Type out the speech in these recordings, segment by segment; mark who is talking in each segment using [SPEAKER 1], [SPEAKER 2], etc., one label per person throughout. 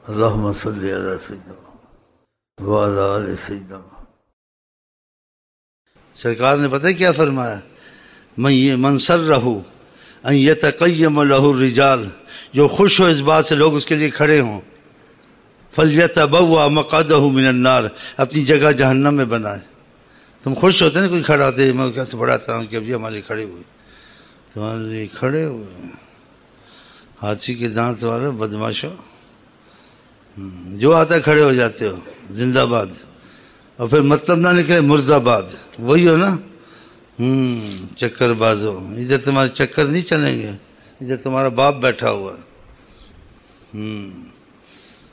[SPEAKER 1] اللہم صلی علی سیدنا وعلی آل سیدنا۔ سرکار نے پتہ کیا فرمایا؟ من سرہ ان یتقیم لہ الرجال، جو خوش ہو اس بات سے لوگ اس کے لیے کھڑے ہوں، فلیتبوأ مقعدہ من النار، اپنی جگہ جہنم میں بنائے۔ تم خوش ہوتے نا کوئی کھڑا ہوتے، میں کیسے بڑا طرح کہ ابھی ہمارے کھڑے ہوئے، تمہارے لیے کھڑے ہوئے ہاتھی کے دانت والے بدماشو، جو آتا ہے کھڑے ہو جاتے ہو، زندہ باد، اور پھر مطلب نہ نکلے مرد آباد، وہی ہو نا، چکر بازو، ادھر تمہارے چکر نہیں چلیں گے، ادھر تمہارا باپ بیٹھا ہوا ہے،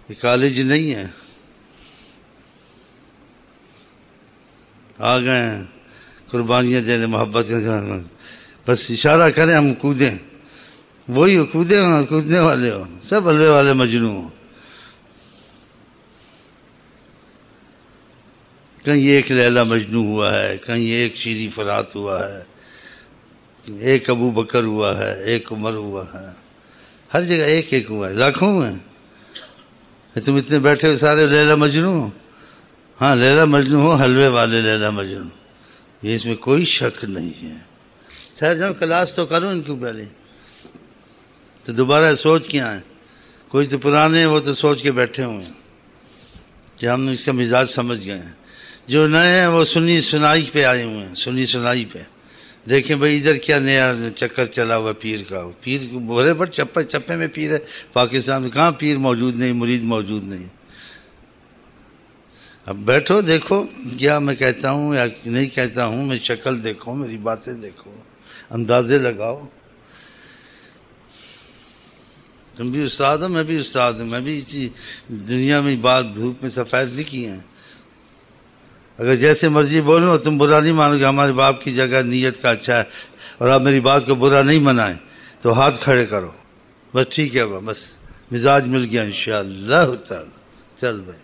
[SPEAKER 1] یہ کالج نہیں ہے، آ گئے ہیں قربانیاں دینے، محبت کے، بس اشارہ کریں ہم کودیں، وہی ہو، کودنے والے ہو، سب حلوے والے مجنوں ہو۔ کہیں ایک لیلا مجنوں ہوا ہے، کہیں ایک شیری فرات ہوا ہے، ایک ابو بکر ہوا ہے، ایک عمر ہوا ہے، ہر جگہ ایک ایک ہوا ہے، لاکھوں ہیں۔ تم اتنے بیٹھے ہو سارے لیلا مجنوں ہو؟ ہاں لیلا مجنوں ہو، حلوے والے لیلا مجنوں، یہ اس میں کوئی شک نہیں ہے۔ خیر جاؤ کلاس تو کرو ان کو پہلے، تو دوبارہ سوچ کے آئیں، کوئی تو پرانے ہیں وہ تو سوچ کے بیٹھے ہوئے ہیں کہ ہم اس کا مزاج سمجھ گئے ہیں، جو نئے ہیں وہ سنی سنائی پہ آئے ہوئے ہیں، سنی سنائی پہ دیکھیں بھئی ادھر کیا نیا چکر چلا ہوا پیر کا، پیر بھرے پر چپے میں پیر ہے، پاکستان میں کہاں پیر موجود نہیں، مرید موجود نہیں۔ اب بیٹھو دیکھو کیا میں کہتا ہوں یا نہیں کہتا ہوں، میں شکل دیکھو، میری باتیں دیکھو، اندازے لگاؤ۔ تم بھی استاد ہو، میں بھی استاد ہوں، میں بھی اسی دنیا میں بال دھوپ میں سفید نہیں کیے ہیں۔ اگر جیسے مرضی بولو تم برا نہیں مانو گے، ہمارے باپ کی جگہ نیت کا اچھا ہے اور آپ میری بات کو برا نہیں منائیں تو ہاتھ کھڑے کرو، بس ٹھیک ہے، بس مزاج مل گیا انشاءاللہ تعالی۔ چل بھائی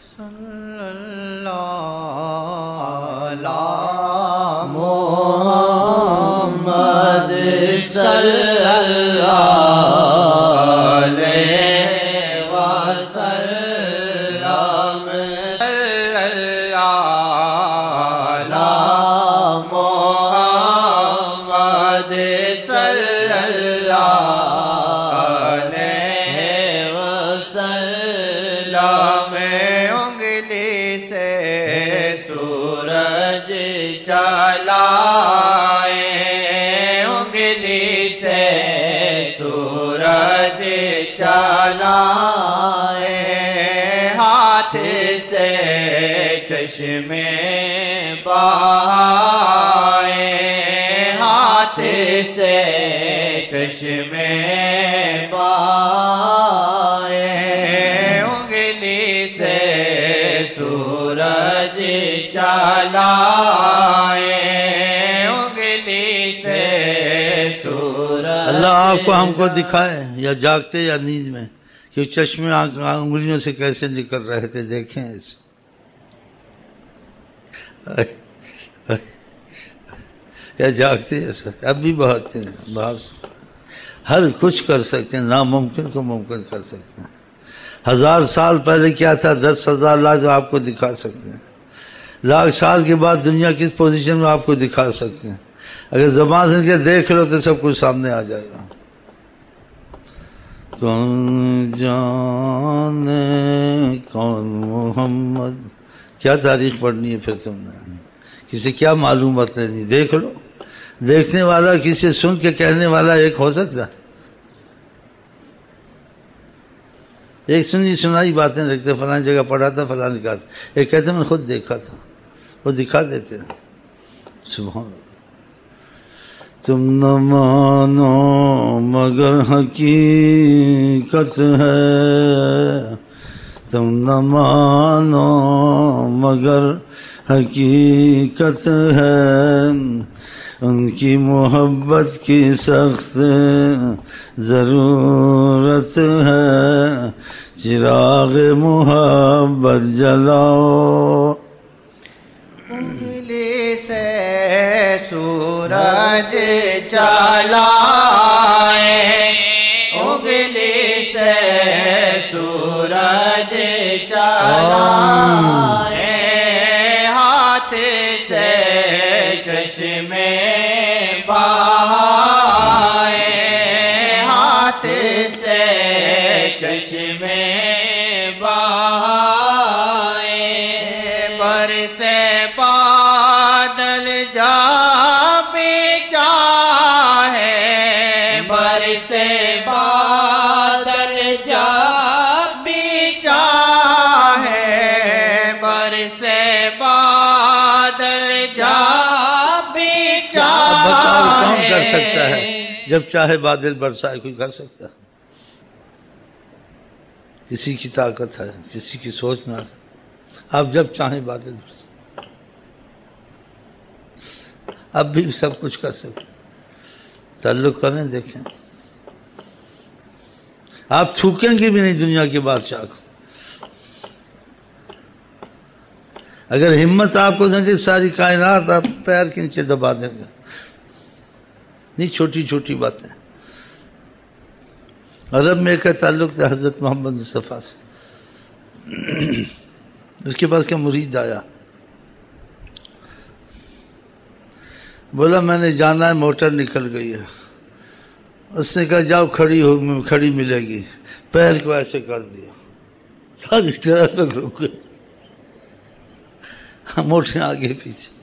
[SPEAKER 2] صلی اللہ علی محمد صلی اللہ علیہ وسلم، صلی اللہ علی محمد صلی اللہ علیہ وسلم، انگلی سے سورج چلائے، انگلی سے سورج چلائے، ہاتھ سے چشمے بہائے، ہاتھ سے چشمے بہائے، انگلی سے سورج چلائے، انگلی سے سورج۔
[SPEAKER 1] اللہ آپ کو ہم کو دکھائے یا جاگتے یا نیند میں کہ چشمے انگلیوں سے کیسے نکل رہے تھے، دیکھیں اسے، یا جاگتے ایسا، اب بھی بہت ہیں، بہت ہر کچھ کر سکتے ہیں، ناممکن کو ممکن کر سکتے ہیں۔ 1000 سال پہلے کیا تھا، 10,000 لاکھ آپ کو دکھا سکتے ہیں، لاکھ سال کے بعد دنیا کس پوزیشن میں آپ کو دکھا سکتے ہیں۔ اگر زبان سے دیکھ لو تو سب کچھ سامنے آ جائے گا۔ کون جانے کون محمد، کیا تاریخ پڑھنی ہے پھر تم نے، کسی کیا معلومات لینی، دیکھ لو۔ دیکھنے والا کسی سن کے کہنے والا ایک ہو سکتا، ایک سنی سنائی باتیں رکھتے، فلاں جگہ پڑھا تھا، فلاں لکھا تھا، ایک کہتے میں نے خود دیکھا تھا، وہ دکھا دیتے ہیں۔ سبحان اللہ۔ تم نہ مانو مگر حقیقت ہے، تم نہ مانو مگر حقیقت ہے، ان کی محبت کی سخت ضرورت ہے، چراغ محبت جلاؤ۔
[SPEAKER 2] انگلی سے سورج چلائے، انگلی سے سورج چلائے ہاتھ سے چشمے بہائے ہاتھ سے چشمے بہائے برسے بادل جا بھی چاہے برسے بادل جا بھی چاہے برسے بادل جا بھی چاہے
[SPEAKER 1] بتاؤ کون کر سکتا ہے؟ جب چاہے بادل برسائے کوئی کر سکتا ہے؟ کسی کی طاقت ہے، کسی کی سوچ میں آ سکتا، آپ جب چاہیں بادل برسائے، اب بھی سب کچھ کر سکتے ہیں۔ تعلق کریں دیکھیں، آپ تھوکیں گے بھی نہیں دنیا کے بادشاہ کو۔ اگر ہمت آپ کو دیں گے ساری کائنات آپ پیر کے نیچے دبا دیں گے، نہیں چھوٹی چھوٹی باتیں۔ عرب میں ایک تعلق تھا حضرت محمد مصطفیٰ سے، اس کے پاس کا مرید آیا، بولا میں نے جانا ہے، موٹر نکل گئی ہے۔ اس نے کہا جاؤ کھڑی ملے گی، پیر کو ایسے کر دیا، ساری ٹریفک رک گئی، موٹر آگے پیچھے۔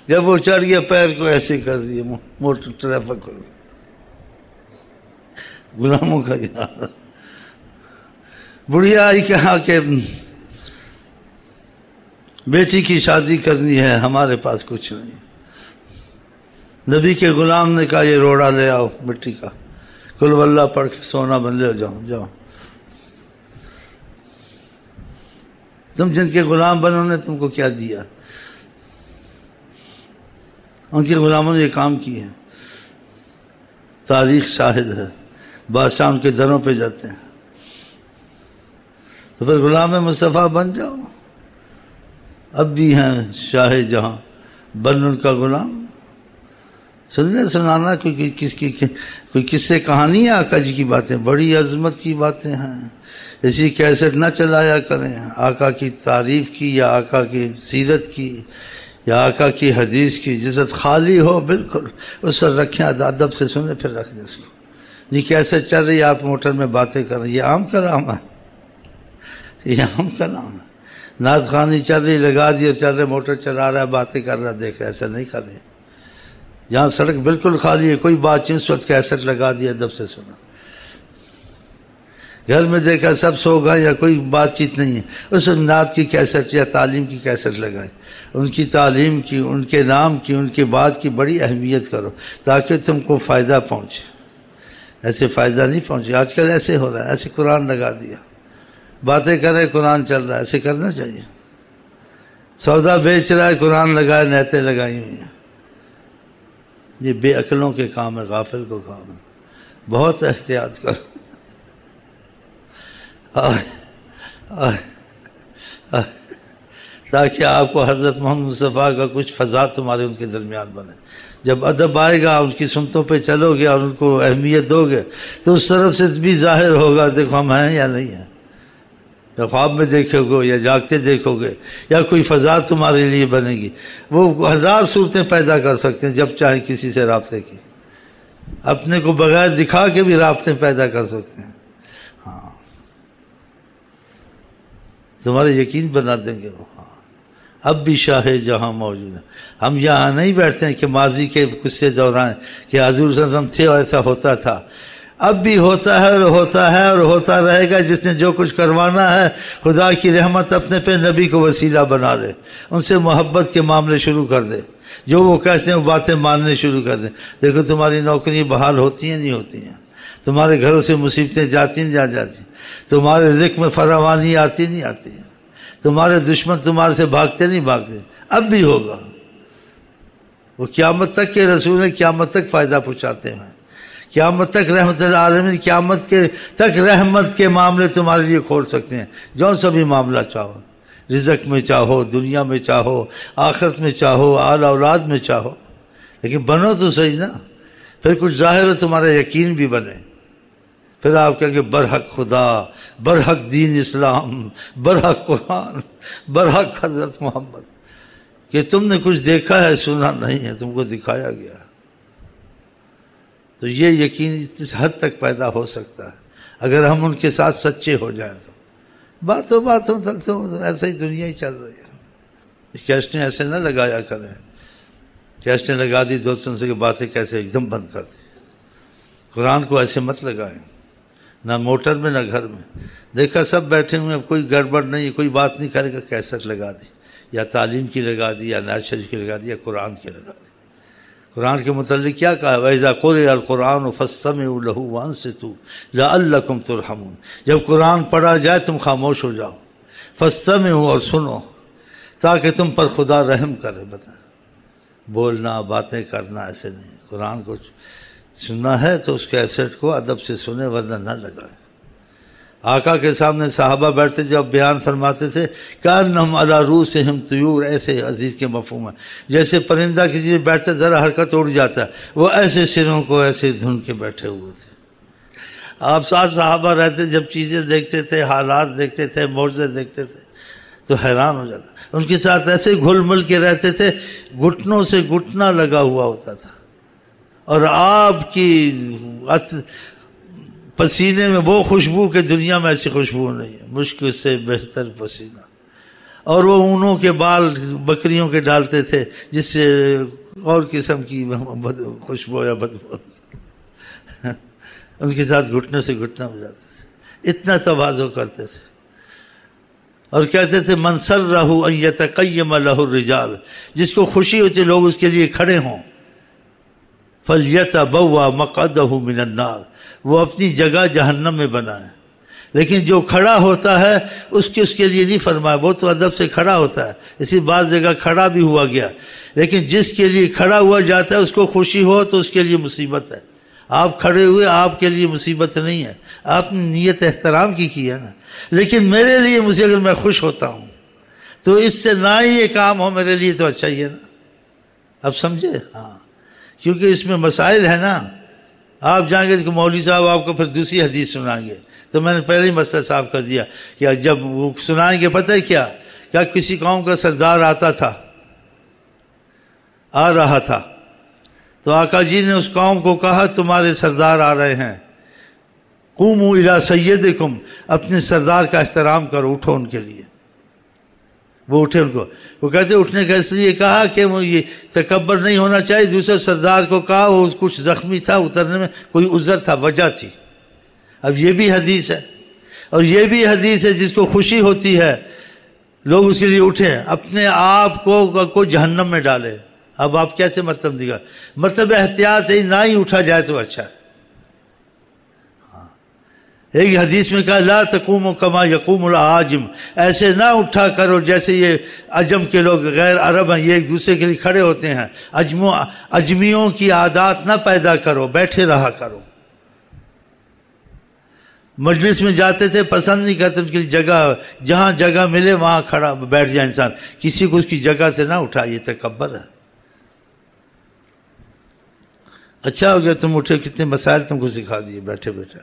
[SPEAKER 1] جب وہ چڑھ گیا پیر کو ایسے کر دیا، موٹر ٹریفک رک گئی۔ غلاموں کا یار بڑھیا آئی کہا کہ بیٹی کی شادی کرنی ہے، ہمارے پاس کچھ نہیں۔ نبی کے غلام نے کہا یہ روڑا لے آؤ مٹی کا، قل واللہ پڑھ کے سونا بن لے جاؤ جاؤ۔ تم جن کے غلام بنو نے تم کو کیا دیا؟ ان کے غلاموں نے یہ کام کی ہے، تاریخ شاہد ہے، بادشاہ ان کے دروں پہ جاتے ہیں۔ تو پھر غلام مصطفیٰ بن جاؤ، اب بھی ہیں شاہ جہاں، بن ان کا غلام۔ سننے سنانا کوئی قصے کہانی ہے، آقا جی کی باتیں بڑی عظمت کی باتیں ہیں، اسی کیسٹ نہ چلایا کریں۔ آقا کی تعریف کی یا آقا کی سیرت کی یا آقا کی حدیث کی جزت خالی ہو بالکل، اس پر رکھیں، ادب سے سنیں، پھر رکھ دیں اس کو۔ یہ کیسے چل رہی آپ موٹر میں باتیں کر رہے ہیں، یہ عام کلام ہے، یہ عام کلام ہے۔ نعت خوانی چل رہی، لگا دی اور چل رہے، موٹر چلا رہا ہے، باتیں کر رہا ہے، دیکھ رہا ہے، ایسا نہیں کر رہے۔ جہاں سڑک بالکل خالی ہے، کوئی بات چیت، اس وقت کیسٹ لگا دی، ادب سے سنا۔ گھر میں دیکھا سب سو گئے یا کوئی بات چیت نہیں ہے، اس نعت کی کیسٹ یا تعلیم کی کیسٹ لگائے، ان کی تعلیم کی، ان کے نام کی، ان کے بات کی بڑی اہمیت کرو تاکہ تم کو فائدہ پہنچے۔ ایسے فائدہ نہیں پہنچے، آج کل ایسے ہو رہا ہے، ایسے قرآن لگا دیا، باتیں کر رہے قرآن چل رہا ہے، ایسے کرنا چاہیے۔ سودا بیچ رہا ہے، قرآن لگائے، نیتیں لگائی ہوئی ہیں۔ یہ بے عقلوں کے کام ہے، غافل کو کام ہے، بہت احتیاط کرو۔ تاکہ آپ کو حضرت محمد مصطفیٰ کا کچھ فضا تمہارے ان کے درمیان بنے۔ جب ادب آئے گا، ان کی سنتوں پہ چلو گے اور ان کو اہمیت دو گے تو اس طرف سے بھی ظاہر ہوگا، دیکھو ہم ہیں یا نہیں ہیں۔ یا خواب میں دیکھو گے یا جاگتے دیکھو گے یا کوئی فضا تمہارے لیے بنے گی، وہ ہزار صورتیں پیدا کر سکتے ہیں جب چاہیں کسی سے رابطے کی، اپنے کو بغیر دکھا کے بھی رابطے پیدا کر سکتے ہیں۔ ہاں، تمہارے یقین بنا دیں گے وہ۔ ہاں، اب بھی شاہ جہاں موجود ہے۔ ہم یہاں نہیں بیٹھتے ہیں کہ ماضی کے قصے دورائیں کہ حضور صلی اللہ علیہ وسلم تھے اور ایسا ہوتا تھا، اب بھی ہوتا ہے اور ہوتا ہے اور ہوتا رہے گا۔ جس نے جو کچھ کروانا ہے، خدا کی رحمت اپنے پہ، نبی کو وسیلہ بنا لے، ان سے محبت کے معاملے شروع کر دے، جو وہ کہتے ہیں وہ باتیں ماننے شروع کر دیں۔ دیکھو تمہاری نوکری بحال ہوتی ہیں نہیں ہوتی ہیں، تمہارے گھروں سے مصیبتیں جاتی نہیں جاتی، تمہارے رزق میں فراوانی آتی نہیں آتی ہے، تمہارے دشمن تمہارے سے بھاگتے نہیں بھاگتے، اب بھی ہوگا۔ وہ قیامت تک کے رسول ہیں، قیامت تک فائدہ پہنچاتے ہیں، قیامت تک رحمت العالمین، قیامت تک رحمت کے معاملے تمہارے لیے کھول سکتے ہیں، جو سا بھی معاملہ چاہو، رزق میں چاہو، دنیا میں چاہو، آخرت میں چاہو، آل اولاد میں چاہو، لیکن بنو تو صحیح نا، پھر کچھ ظاہر ہو، تمہارا یقین بھی بنے، پھر آپ کہیں گے برحق خدا، برحق دین اسلام، برحق قرآن، برحق حضرت محمد، کہ تم نے کچھ دیکھا ہے سنا نہیں ہے، تم کو دکھایا گیا۔ تو یہ یقین اس حد تک پیدا ہو سکتا ہے اگر ہم ان کے ساتھ سچے ہو جائیں تو۔ باتوں تک تو ایسے ہی دنیا ہی چل رہی ہے۔ کیسٹیں ایسے نہ لگایا کریں، کیسٹیں لگا دی دوستوں سے کہ باتیں کیسے ایک دم بند کر دی۔ قرآن کو ایسے مت لگائیں، نہ موٹر میں نہ گھر میں۔ دیکھا سب بیٹھے ہوئے، اب کوئی گڑبڑ نہیں، کوئی بات نہیں کرے گا، کیسٹ لگا دی، یا تعلیم کی لگا دی، یا نعت شریف کی لگا دی، یا قرآن کی لگا دی۔ قرآن کے متعلق کیا کہا؟ وَإِذَا قُرِئَ الْقُرْآنُ فَاسْتَمِعُوا لَهُ وَأَنصِتُوا لَعَلَّكُمْ تُرْحَمُونَ۔ جب قرآن پڑھا جائے تم خاموش ہو جاؤ، فَاسْتَمِعُوا، اور سنو، تاکہ تم پر خدا رحم کرے۔ بتائیں، بولنا باتیں کرنا ایسے نہیں۔ قرآن کو سننا ہے تو اس کیسٹ کو ادب سے سنے، ورنہ نہ لگائیں۔ آقا کے سامنے صحابہ بیٹھتے جب بیان فرماتے تھے کأنہم علی رؤوسہم طیور، ایسے عزیز کے مفہوم ہے، جیسے پرندہ کسی بیٹھتے ذرا حرکت اڑ جاتا ہے، وہ ایسے سروں کو ایسے دھن کے بیٹھے ہوئے تھے۔ آپ ساتھ صحابہ رہتے، جب چیزیں دیکھتے تھے، حالات دیکھتے تھے، معجزے دیکھتے تھے تو حیران ہو جاتا۔ ان کے ساتھ ایسے گھل مل کے رہتے تھے، گھٹنوں سے گھٹنا لگا ہوا ہوتا تھا، اور آپ کی پسینے میں وہ خوشبو کہ دنیا میں ایسی خوشبو نہیں ہے، مشک سے بہتر پسینہ۔ اور وہ اونوں کے بال بکریوں کے ڈالتے تھے، جس سے اور قسم کی خوشبو یا بدبو، ان کے ساتھ گھٹنے سے گھٹنا ہو جاتے تھے، اتنا تواضع کرتے تھے۔ اور کہتے تھے من سرہ ان یتقیم لہ الرجال، جس کو خوشی ہوتی لوگ اس کے لیے کھڑے ہوں، فلیتبوأ مقعدہ من النار، وہ اپنی جگہ جہنم میں بنائے۔ لیکن جو کھڑا ہوتا ہے اس کے لیے نہیں فرمایا، وہ تو ادب سے کھڑا ہوتا ہے، اسی بعض جگہ کھڑا بھی ہوا گیا، لیکن جس کے لیے کھڑا ہوا جاتا ہے اس کو خوشی ہو تو اس کے لیے مصیبت ہے۔ آپ کھڑے ہوئے، آپ کے لیے مصیبت نہیں ہے، آپ نے نیت احترام کی ہے نا، لیکن میرے لیے مجھے اگر میں خوش ہوتا ہوں تو اس سے نہ ہی یہ کام ہو میرے لیے تو اچھا ہی ہے نا۔ اب سمجھے؟ ہاں، کیونکہ اس میں مسائل ہے نا۔ آپ جائیں گے تو مولوی صاحب آپ کو پھر دوسری حدیث سنائیں گے، تو میں نے پہلے ہی مسئلہ صاف کر دیا کہ جب وہ سنائیں گے پتہ ہے کیا کسی قوم کا سردار آ رہا تھا، تو آقا جی نے اس قوم کو کہا تمہارے سردار آ رہے ہیں، قوموا الی سیدکم، اپنے سردار کا احترام کرو، اٹھو ان کے لیے۔ وہ اٹھے، ان کو وہ کہتے اٹھنے کا اس لیے کہا کہ وہ یہ تکبر نہیں ہونا چاہیے۔ دوسرے سردار کو کہا وہ کچھ زخمی تھا، اترنے میں کوئی عذر تھا، وجہ تھی۔ اب یہ بھی حدیث ہے، اور یہ بھی حدیث ہے جس کو خوشی ہوتی ہے لوگ اس کے لیے اٹھیں، اپنے آپ کو جہنم میں ڈالے۔ اب آپ کیسے مطلب دیگا؟ مطلب احتیاط ہے، نہ ہی اٹھا جائے تو اچھا ہے۔ ایک حدیث میں کہا لا تقوموا کما یقوم العاجم، ایسے نہ اٹھا کرو جیسے یہ عجم کے لوگ، غیر عرب ہیں، یہ ایک دوسرے کے لیے کھڑے ہوتے ہیں۔ اجمیوں کی عادات نہ پیدا کرو، بیٹھے رہا کرو۔ مجلس میں جاتے تھے، پسند نہیں کرتے ان کی جگہ، جہاں جگہ ملے وہاں کھڑا بیٹھ جائے انسان، کسی کو اس کی جگہ سے نہ اٹھا، یہ تکبر ہے۔ اچھا ہو گیا تم اٹھے، کتنے مسائل تم کو سکھا دیے بیٹھے بیٹھے،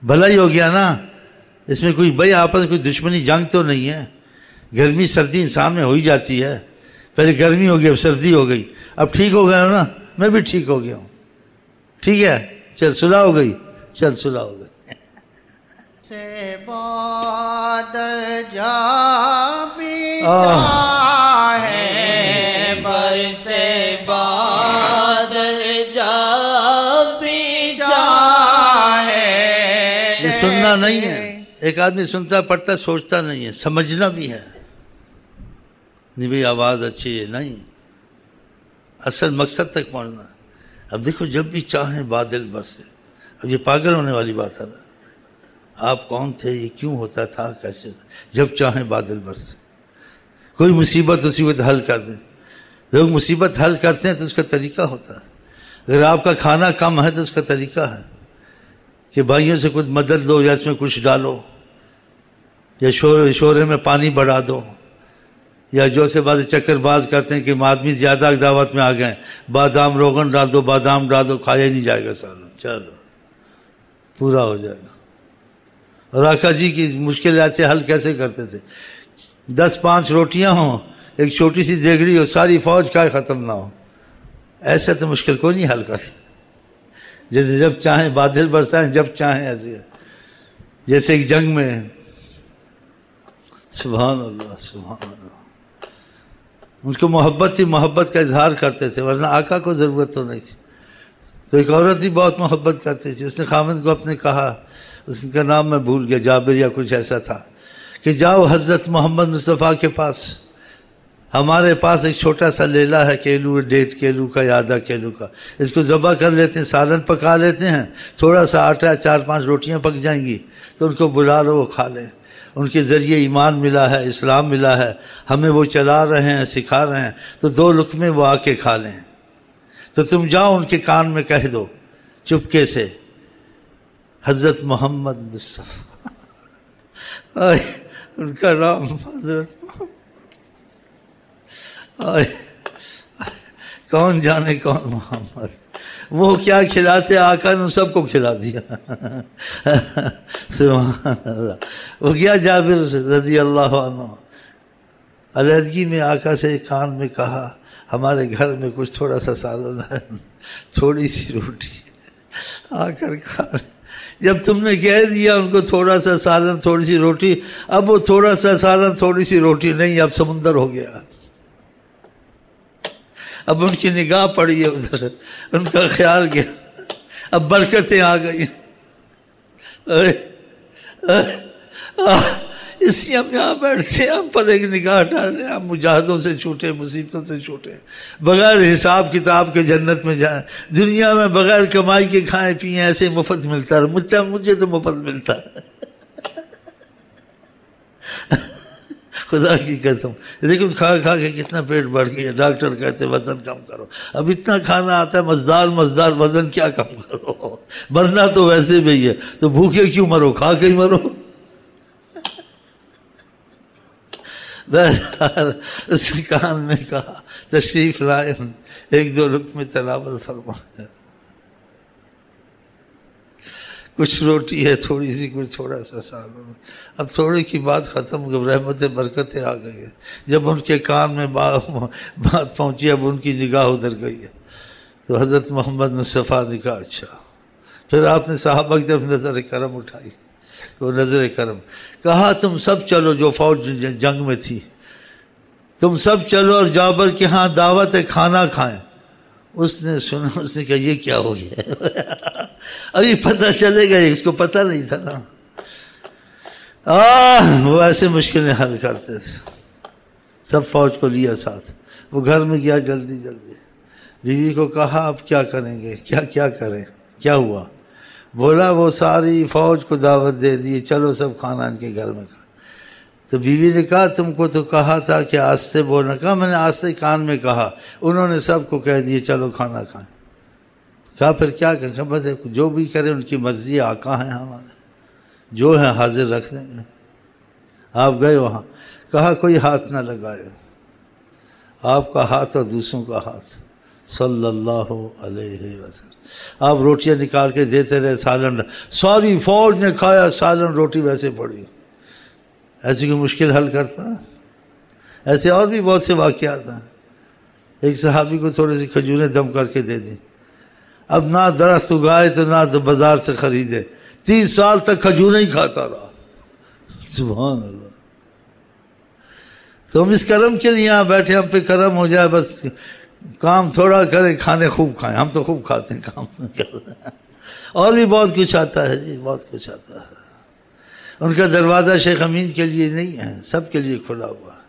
[SPEAKER 1] بھلا ہی ہو گیا نا۔ اس میں کوئی بھائی آپس میں کوئی دشمنی جنگ تو نہیں ہے۔ گرمی سردی انسان میں ہو ہی جاتی ہے، پہلے گرمی ہو گئی اب سردی ہو گئی، اب ٹھیک ہو گیا ہو نا، میں بھی ٹھیک ہو گیا ہوں، ٹھیک ہے، چل صلح ہو گئی، چل صلح ہو گئی۔
[SPEAKER 2] سے بادل جا بھی چاہے، برسے بادل جا بھی چاہے۔
[SPEAKER 1] یہ سننا نہیں ہے، ایک آدمی سنتا پڑھتا سوچتا نہیں ہے، سمجھنا بھی ہے۔ نہیں بھئی آواز اچھی ہے، نہیں، اصل مقصد تک پہنچنا۔ اب دیکھو جب بھی چاہیں بادل برسے، اب یہ پاگل ہونے والی بات ہے نا۔ آپ کون تھے، یہ کیوں ہوتا تھا، کیسے ہوتا؟ جب چاہیں بادل برسے، کوئی مصیبت حل کر دیں۔ لوگ مصیبت حل کرتے ہیں تو اس کا طریقہ ہوتا ہے۔ اگر آپ کا کھانا کم ہے تو اس کا طریقہ ہے کہ بھائیوں سے کچھ مدد لو، یا اس میں کچھ ڈالو، یا شورے میں پانی بڑھا دو، یا جو سے بعض چکر باز کرتے ہیں کہ آدمی زیادہ دعوت میں آ گئے، بادام روغن ڈال دو، بادام ڈال دو، کھایا ہی نہیں جائے گا سارا، چلو پورا ہو جائے گا۔ اور آقا جی کی مشکلات سے حل کیسے کرتے تھے؟ 10-5 روٹیاں ہوں، ایک چھوٹی سی دیگڑی ہو، ساری فوج کا ختم نہ ہو، ایسا تو مشکل کوئی نہیں حل کر سکتا۔ جیسے جب چاہیں بادل برسائیں، جب چاہیں ایسے، جیسے ایک جنگ میں۔ سبحان اللہ سبحان اللہ۔ ان کو محبت تھی، محبت کا اظہار کرتے تھے، ورنہ آقا کو ضرورت تو نہیں تھی۔ تو ایک عورت بھی بہت محبت کرتی تھی، اس نے خاوند کو اپنے کہا، اس کا نام میں بھول گیا، جابر یا کچھ ایسا تھا، کہ جاؤ حضرت محمد مصطفیٰ کے پاس، ہمارے پاس ایک چھوٹا سا لیلا ہے، کیلو، 1.5 کیلو کا یا آدھا کیلو کا، اس کو ذبح کر لیتے ہیں، سالن پکا لیتے ہیں، تھوڑا سا آٹا، 4-5 روٹیاں پک جائیں گی، تو ان کو بلا لو، وہ کھا لیں۔ ان کے ذریعے ایمان ملا ہے، اسلام ملا ہے، ہمیں وہ چلا رہے ہیں، سکھا رہے ہیں، تو 2 لقمے وہ آ کے کھا لیں۔ تو تم جاؤ ان کے کان میں کہہ دو چپکے سے، حضرت محمد مصطفیٰ، ان کا نام حضرت محمد، کون جانے کون محمد، وہ کیا کھلاتے، آقا نے سب کو کھلا دیا۔ سبحان اللہ۔ وہ گیا جابر رضی اللہ عنہ، علیحدگی میں آقا سے کان میں کہا، ہمارے گھر میں کچھ تھوڑا سا سالن ہے، تھوڑی سی روٹی، آ کر کھا لیں۔ جب تم نے کہہ دیا ان کو تھوڑا سا سالن، تھوڑی سی روٹی، اب وہ تھوڑا سا سالن، تھوڑی سی روٹی نہیں، اب سمندر ہو گیا۔ اب ان کی نگاہ پڑی ہے ادھر، ان کا خیال گیا، اب برکتیں آ گئی۔ اس لیے ہم یہاں بیٹھتے ہیں، ہم پر ایک نگاہ ڈالیں، ہم مجاہدوں سے چھوٹے، مصیبتوں سے چھوٹے، بغیر حساب کتاب کے جنت میں جائیں۔ دنیا میں بغیر کمائی کے کھائیں پیئیں، ایسے مفت ملتا ہے، مجھے تو مفت ملتا ہے، خدا کی قسم۔ لیکن کھا کھا کے کتنا پیٹ بڑھ گیا، ڈاکٹر کہتے وزن کم کرو، اب اتنا کھانا آتا ہے، مزدار وزن کیا کم کرو، مرنا تو ویسے بھی ہے، تو بھوکے کیوں مرو، کھا کے ہی مرو۔ بہرحال اس کے کان میں کہا، تشریف لائے، 1-2 لقمے تناول فرمایا، کچھ روٹی ہے تھوڑی سی، کچھ تھوڑا سا سالن۔ اب تھوڑے کی بات ختم ہو گئی، رحمتیں برکتیں آ گئی ہے۔ جب ان کے کان میں بات پہنچی، اب ان کی نگاہ ادھر گئی ہے، تو حضرت محمد مصطفیٰ نے کہا اچھا۔ پھر آپ نے صحابہ کی طرف نظر کرم اٹھائی، وہ نظر کرم، کہا تم سب چلو، جو فوج جنگ میں تھی، تم سب چلو اور جابر کے ہاں دعوت ہے، کھانا کھائیں۔ اس نے سنا، اس نے کہا یہ کیا ہو گیا، ابھی پتہ چلے گا، اس کو پتہ نہیں تھا نا۔ وہ ایسے مشکلیں حل کرتے تھے۔ سب فوج کو لیا ساتھ، وہ گھر میں گیا جلدی بیوی کو کہا اب کیا کریں گے، کیا کریں، کیا ہوا؟ بولا وہ ساری فوج کو دعوت دے دی، چلو سب کھانا ان کے گھر میں کھا۔ تو بیوی نے کہا تم کو تو کہا تھا کہ آستے بولنا، کہا میں نے آستے کان میں کہا، انہوں نے سب کو کہہ دیے چلو کھانا کھائیں۔ کہا پھر کیا کریں؟ بس جو بھی کرے ان کی مرضی، آقا ہیں ہمارے، جو ہیں حاضر رکھ دیں گے۔ آپ گئے وہاں، کہا کوئی ہاتھ نہ لگائے، آپ کا ہاتھ اور دوسروں کا ہاتھ، صلی اللہ علیہ وسلم۔ آپ روٹیاں نکال کے دیتے رہے، سالن، ساری فوج نے کھایا، سالن روٹی ویسے پڑی۔ ایسی کوئی مشکل حل کرتا ہے؟ ایسے اور بھی بہت سے واقعات ہیں۔ ایک صحابی کو تھوڑی سی کھجوریں دم کر کے دے دیں، اب نہ درخت اگائے تو نہ بازار سے خریدے، 30 سال تک کھجوریں ہی کھاتا رہا۔ سبحان اللہ۔ تو ہم اس کرم کے لیے یہاں بیٹھے، ہم پہ کرم ہو جائے، بس کام تھوڑا کریں، کھانے خوب کھائیں، ہم تو خوب کھاتے ہیں، کام کرتے ہیں۔ اور بھی بہت کچھ آتا ہے جی، بہت کچھ آتا ہے۔ ان کا دروازہ شیخ امین کے لیے نہیں ہے، سب کے لیے کھلا ہوا ہے،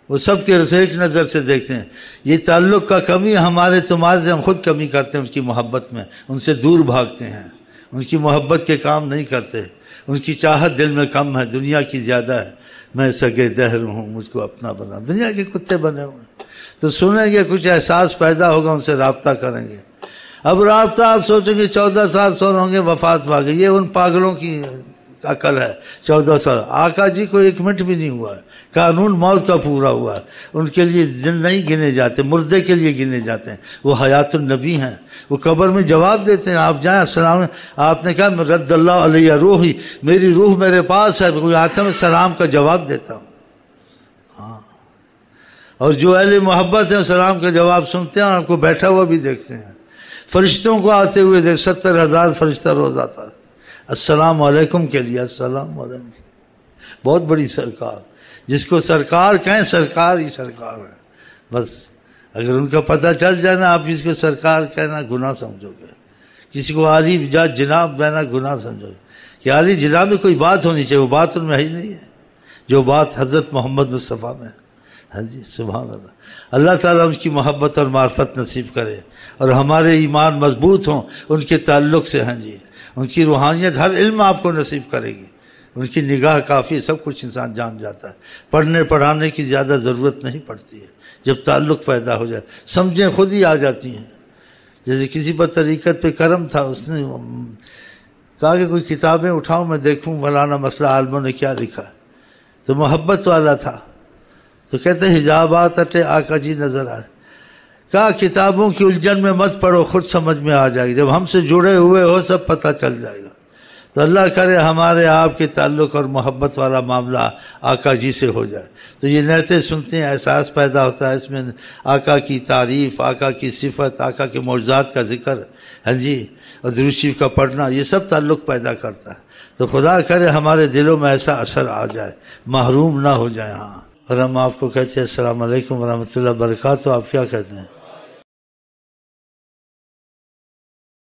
[SPEAKER 1] وہ سب کے ایک نظر سے دیکھتے ہیں۔ یہ تعلق کا کمی ہمارے تمہارے سے، ہم خود کمی کرتے ہیں ان کی محبت میں، ان سے دور بھاگتے ہیں، ان کی محبت کے کام نہیں کرتے، ان کی چاہت دل میں کم ہے، دنیا کی زیادہ ہے۔ میں سگے دہر ہوں، مجھ کو اپنا بنا، دنیا کے کتے بنے ہوئے ہیں، تو سنیں گے کچھ احساس پیدا ہوگا، ان سے رابطہ کریں گے۔ اب رابطہ آپ سوچیں گے 14 سال سو ہوں گے، وفات پا گئی، یہ ان پاگلوں کی عقل ہے 14 سال. آقا جی کو 1 منٹ بھی نہیں ہوا ہے. قانون موت کا پورا ہوا ہے. ان کے لیے دن نہیں گنے جاتے، مردے کے لیے گنے جاتے ہیں. وہ حیات النبی ہیں. وہ قبر میں جواب دیتے ہیں. آپ جائیں السلام، آپ نے کہا میں رد اللہ علیہ روحی، میری روح میرے پاس ہے، کوئی آتا میں سلام کا جواب دیتا ہوں. ہاں، اور جو اہل محبت ہیں سلام کا جواب سنتے ہیں اور آپ کو بیٹھا ہوا بھی دیکھتے ہیں. فرشتوں کو آتے ہوئے دیکھ 70,000 فرشتہ روز آتا ہے السلام علیکم کے لیے. السلام علیکم، بہت بڑی سرکار. جس کو سرکار کہیں سرکار ہی سرکار ہے. بس اگر ان کا پتہ چل جائے نا، آپ جس کو سرکار کہنا گناہ سمجھو گے. کسی کو عالی جناب کہنا گناہ سمجھو گے. کہ عالی جناب میں کوئی بات ہونی چاہیے، وہ بات ان میں ہی نہیں ہے جو بات حضرت محمد مصطفیٰ میں. ہاں جی سبحان اللہ. اللہ تعالیٰ ان کی محبت اور معرفت نصیب کرے اور ہمارے ایمان مضبوط ہوں ان کے تعلق سے. ہاں جی ان کی روحانیت ہر علم آپ کو نصیب کرے گی. ان کی نگاہ کافی، سب کچھ انسان جان جاتا ہے. پڑھنے پڑھانے کی زیادہ ضرورت نہیں پڑتی ہے. جب تعلق پیدا ہو جائے سمجھیں خود ہی آ جاتی ہیں. جیسے کسی پر طریقت پہ کرم تھا، اس نے کہا کہ کوئی کتابیں اٹھاؤں میں دیکھوں مولانا مسئلہ عالموں نے کیا لکھا. تو محبت والا تھا تو کہتے حجابات ہٹے آقا جی نظر آئے. کہا کتابوں کی الجھن میں مت پڑھو، خود سمجھ میں آ جائے گی. جب ہم سے جڑے ہوئے ہو سب پتہ چل جائے گا. تو اللہ کرے ہمارے آپ کے تعلق اور محبت والا معاملہ آقا جی سے ہو جائے. تو یہ نعتیں سنتے ہیں احساس پیدا ہوتا ہے اس میں آقا کی تعریف، آقا کی صفت، آقا کے معجزات کا ذکر. ہاں جی اور درود شریف کا پڑھنا، یہ سب تعلق پیدا کرتا ہے. تو خدا کرے ہمارے دلوں میں ایسا اثر آ جائے، محروم نہ ہو جائے. ہاں، اور ہم آپ کو کہتے ہیں السلام علیکم ورحمۃ اللہ وبرکاتہ. آپ کیا کہتے ہیں؟